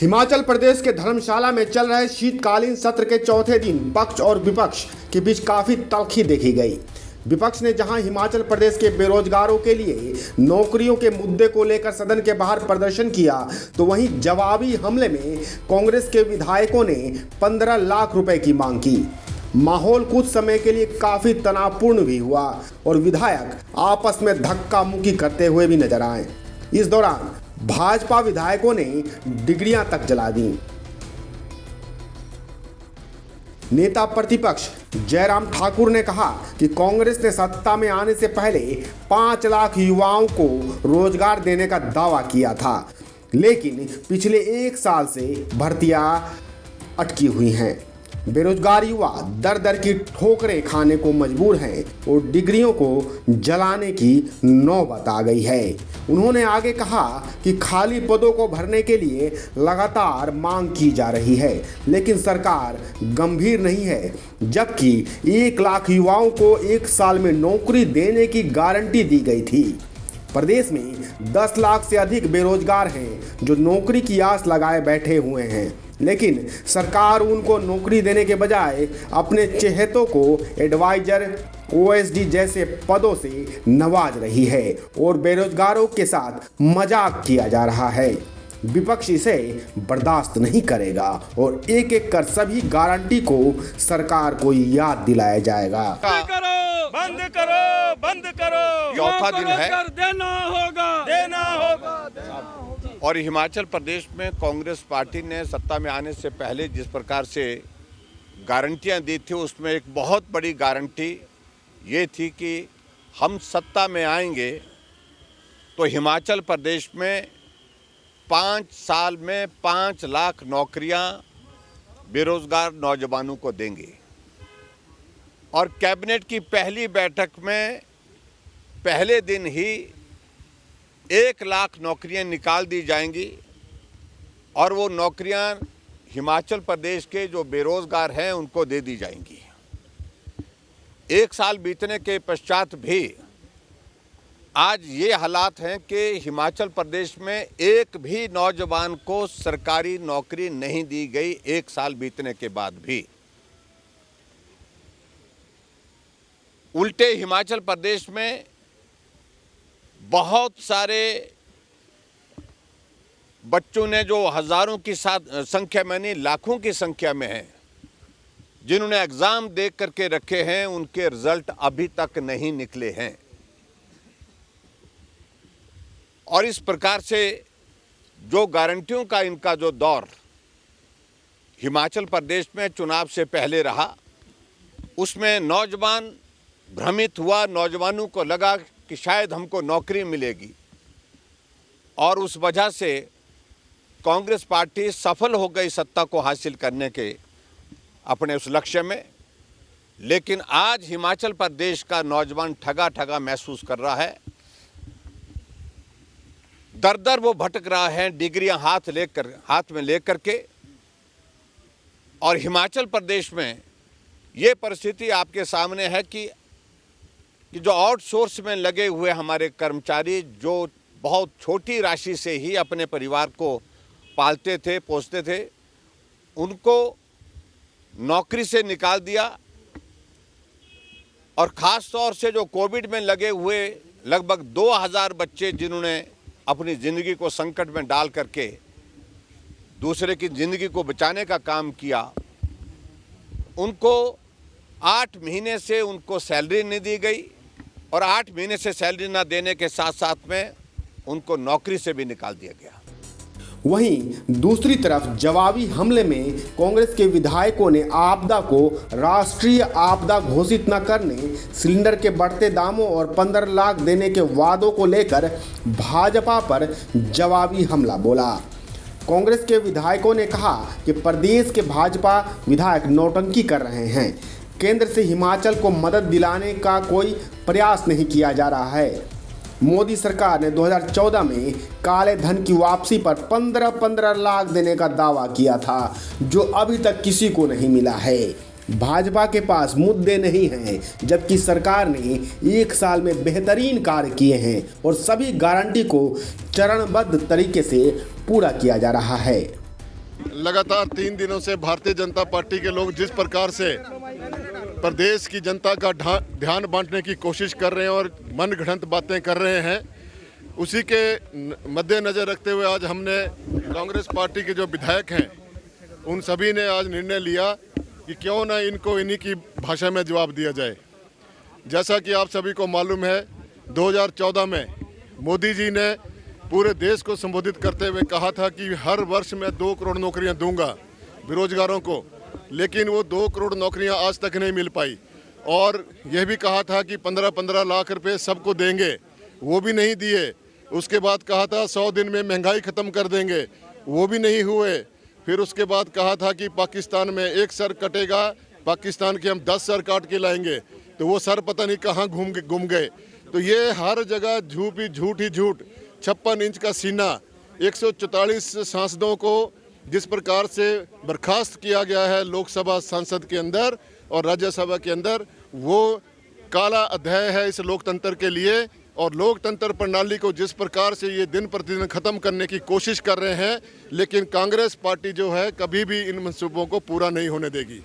हिमाचल प्रदेश के धर्मशाला में चल रहे शीतकालीन सत्र के चौथे दिन पक्ष और विपक्ष के बीच काफी तल्खी देखी गई। विपक्ष ने जहां हिमाचल प्रदेश के बेरोजगारों के लिए नौकरियों के मुद्दे को लेकर सदन के बाहर प्रदर्शन किया, तो वहीं जवाबी हमले में कांग्रेस के विधायकों ने 15 लाख रुपए की मांग की। माहौल कुछ समय के लिए काफी तनावपूर्ण भी हुआ और विधायक आपस में धक्का मुक्की करते हुए भी नजर आए। इस दौरान भाजपा विधायकों ने डिग्रियां तक जला दी। नेता प्रतिपक्ष जयराम ठाकुर ने कहा कि कांग्रेस ने सत्ता में आने से पहले 5 लाख युवाओं को रोजगार देने का दावा किया था, लेकिन पिछले 1 साल से भर्तियां अटकी हुई हैं। बेरोजगार युवा दर दर की ठोकरें खाने को मजबूर हैं और डिग्रियों को जलाने की नौबत आ गई है। उन्होंने आगे कहा कि खाली पदों को भरने के लिए लगातार मांग की जा रही है, लेकिन सरकार गंभीर नहीं है, जबकि 1 लाख युवाओं को 1 साल में नौकरी देने की गारंटी दी गई थी। प्रदेश में 10 लाख से अधिक बेरोजगार हैं जो नौकरी की आस लगाए बैठे हुए हैं, लेकिन सरकार उनको नौकरी देने के बजाय अपने चहेतों को एडवाइजर, ओएसडी जैसे पदों से नवाज रही है और बेरोजगारों के साथ मजाक किया जा रहा है। विपक्ष इसे बर्दाश्त नहीं करेगा और एक एक कर सभी गारंटी को सरकार को याद दिलाया जाएगा। बंद करो, बंद करो। चौथा दिन है, देना होगा। और हिमाचल प्रदेश में कांग्रेस पार्टी ने सत्ता में आने से पहले जिस प्रकार से गारंटियां दी थी, उसमें एक बहुत बड़ी गारंटी ये थी कि हम सत्ता में आएंगे तो हिमाचल प्रदेश में 5 साल में 5 लाख नौकरियां बेरोजगार नौजवानों को देंगे। और कैबिनेट की पहली बैठक में पहले दिन ही 1 लाख नौकरियां निकाल दी जाएंगी और वो नौकरियां हिमाचल प्रदेश के जो बेरोजगार हैं उनको दे दी जाएंगी। 1 साल बीतने के पश्चात भी आज ये हालात हैं कि हिमाचल प्रदेश में एक भी नौजवान को सरकारी नौकरी नहीं दी गई 1 साल बीतने के बाद भी। उल्टे हिमाचल प्रदेश में बहुत सारे बच्चों ने जो हजारों की संख्या में नहीं लाखों की संख्या में हैं, जिन्होंने एग्जाम दे करके रखे हैं, उनके रिजल्ट अभी तक नहीं निकले हैं। और इस प्रकार से जो गारंटियों का इनका जो दौर हिमाचल प्रदेश में चुनाव से पहले रहा, उसमें नौजवान भ्रमित हुआ, नौजवानों को लगा कि शायद हमको नौकरी मिलेगी और उस वजह से कांग्रेस पार्टी सफल हो गई सत्ता को हासिल करने के अपने उस लक्ष्य में। लेकिन आज हिमाचल प्रदेश का नौजवान ठगा ठगा महसूस कर रहा है। दर दर वो भटक रहा है डिग्रियां हाथ में लेकर के। और हिमाचल प्रदेश में ये परिस्थिति आपके सामने है कि जो आउटसोर्स में लगे हुए हमारे कर्मचारी जो बहुत छोटी राशि से ही अपने परिवार को पालते थे, पोसते थे, उनको नौकरी से निकाल दिया। और ख़ास तौर से जो कोविड में लगे हुए लगभग 2000 बच्चे जिन्होंने अपनी ज़िंदगी को संकट में डाल करके दूसरे की ज़िंदगी को बचाने का काम किया, उनको 8 महीने से उनको सैलरी नहीं दी गई और 8 महीने से सैलरी ना देने के साथ साथ में उनको नौकरी से भी निकाल दिया गया। वहीं दूसरी तरफ जवाबी हमले में कांग्रेस के विधायकों ने आपदा को राष्ट्रीय आपदा घोषित न करने, सिलेंडर के बढ़ते दामों और 15 लाख देने के वादों को लेकर भाजपा पर जवाबी हमला बोला। कांग्रेस के विधायकों ने कहा कि प्रदेश के भाजपा विधायक नौटंकी कर रहे हैं। केंद्र से हिमाचल को मदद दिलाने का कोई प्रयास नहीं किया जा रहा है। मोदी सरकार ने 2014 में काले धन की वापसी पर 15-15 लाख देने का दावा किया था, जो अभी तक किसी को नहीं मिला है। भाजपा के पास मुद्दे नहीं हैं, जबकि सरकार ने 1 साल में बेहतरीन कार्य किए हैं और सभी गारंटी को चरणबद्ध तरीके से पूरा किया जा रहा है। लगातार 3 दिनों से भारतीय जनता पार्टी के लोग जिस प्रकार से प्रदेश की जनता का ध्यान बांटने की कोशिश कर रहे हैं और मनगढ़ंत बातें कर रहे हैं, उसी के मद्देनज़र रखते हुए आज हमने कांग्रेस पार्टी के जो विधायक हैं उन सभी ने आज निर्णय लिया कि क्यों ना इनको इन्हीं की भाषा में जवाब दिया जाए। जैसा कि आप सभी को मालूम है, 2014 में मोदी जी ने पूरे देश को संबोधित करते हुए कहा था कि हर वर्ष मैं 2 करोड़ नौकरियां दूंगा बेरोजगारों को, लेकिन वो 2 करोड़ नौकरियां आज तक नहीं मिल पाई। और यह भी कहा था कि 15-15 लाख रुपए सबको देंगे, वो भी नहीं दिए। उसके बाद कहा था 100 दिन में महंगाई ख़त्म कर देंगे, वो भी नहीं हुए। फिर उसके बाद कहा था कि पाकिस्तान में एक सर कटेगा, पाकिस्तान के हम 10 सर काट के लाएंगे, तो वो सर पता नहीं कहाँ गुम गए। तो ये हर जगह झूठ ही झूठ। 56 इंच का सीना, 144 सांसदों को जिस प्रकार से बर्खास्त किया गया है लोकसभा सांसद के अंदर और राज्यसभा के अंदर, वो काला अध्याय है इस लोकतंत्र के लिए। और लोकतंत्र प्रणाली को जिस प्रकार से ये दिन प्रतिदिन ख़त्म करने की कोशिश कर रहे हैं, लेकिन कांग्रेस पार्टी जो है कभी भी इन मंसूबों को पूरा नहीं होने देगी।